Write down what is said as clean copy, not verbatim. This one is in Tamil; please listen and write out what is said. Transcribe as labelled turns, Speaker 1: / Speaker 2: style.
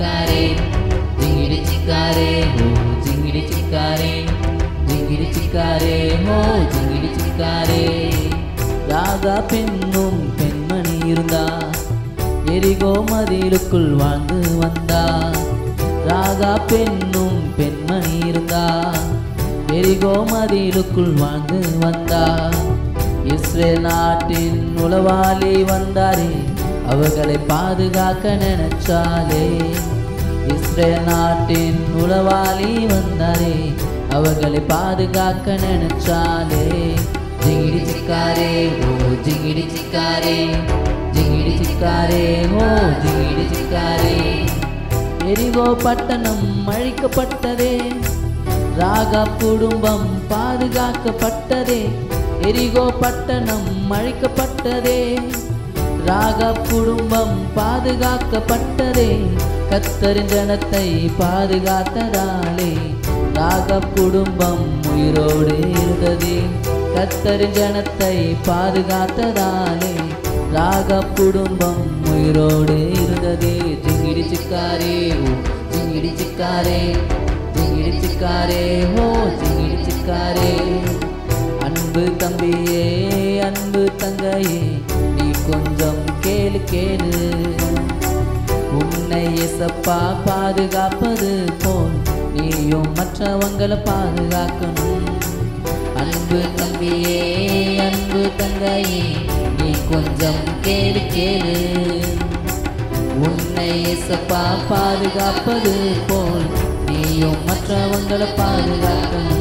Speaker 1: சிக்காரே ஜிங்கிடி சிக்காரே ஓ ஜிங்கிடி சிக்காரே ஜிங்கிடி சிக்காரே ஓ ஜிங்கிடி சிக்காரே ராகா பெண்ணும் பெண்மணி இருந்தா எரிகோ மதிலுக்குள் வாழ்ந்து வந்தா ராகா பெண்ணும் பெண்மணி இருந்தா எரிகோ மதிலுக்குள் வாழ்ந்து வந்தா இஸ்ரேல் நாட்டின் உளவாளி வந்தாரே அவர்களை பாதுகாக்க நினைச்சாலே இஸ்ரேல் நாட்டின் உளவாளி வந்தாரே அவர்களை பாதுகாக்க நினைச்சாலே ஜிங்கிடி சிக்காரே ஓ ஜிங்கிடி சிக்காரே ஜிங்கிடி சிக்காரே ஓ ஜிங்கிடி சிக்காரே எரிகோ பட்டணம் அழிக்கப்பட்டதே ராகா குடும்பம் பாதுகாக்கப்பட்டதே எரிகோ பட்டணம் அழிக்கப்பட்டதே ராகா குடும்பம் பாதுகாக்கப்பட்டதே கர்த்தரின் ஜனத்தை பாதுகாத்ததாலே ராகா குடும்பம் உயிரோடு இருந்ததே கர்த்தரின் ஜனத்தை பாதுகாத்ததாலே ராகா குடும்பம் உயிரோடு இருந்ததே ஜிங்கிடி சிக்காரே ஓ ஜிங்கிடி சிக்காரே ஜிங்கிடி சிக்காரே ஓ ஜிங்கிடி சிக்காரே அன்பு தம்பியே அன்பு தங்கையே நீ கொஞ்சம் கேளு கேளு உன்னை இயேசப்பா பாதுகாப்பது போல் நீயும் மற்றவங்களை பாதுகாக்கணும் அன்பு தம்பியே அன்பு தங்கையே நீ கொஞ்சம் கேளு கேளு உன்னை இயேசப்பா பாதுகாப்பது போல் நீயும் மற்றவங்களை பாதுகாக்கணும்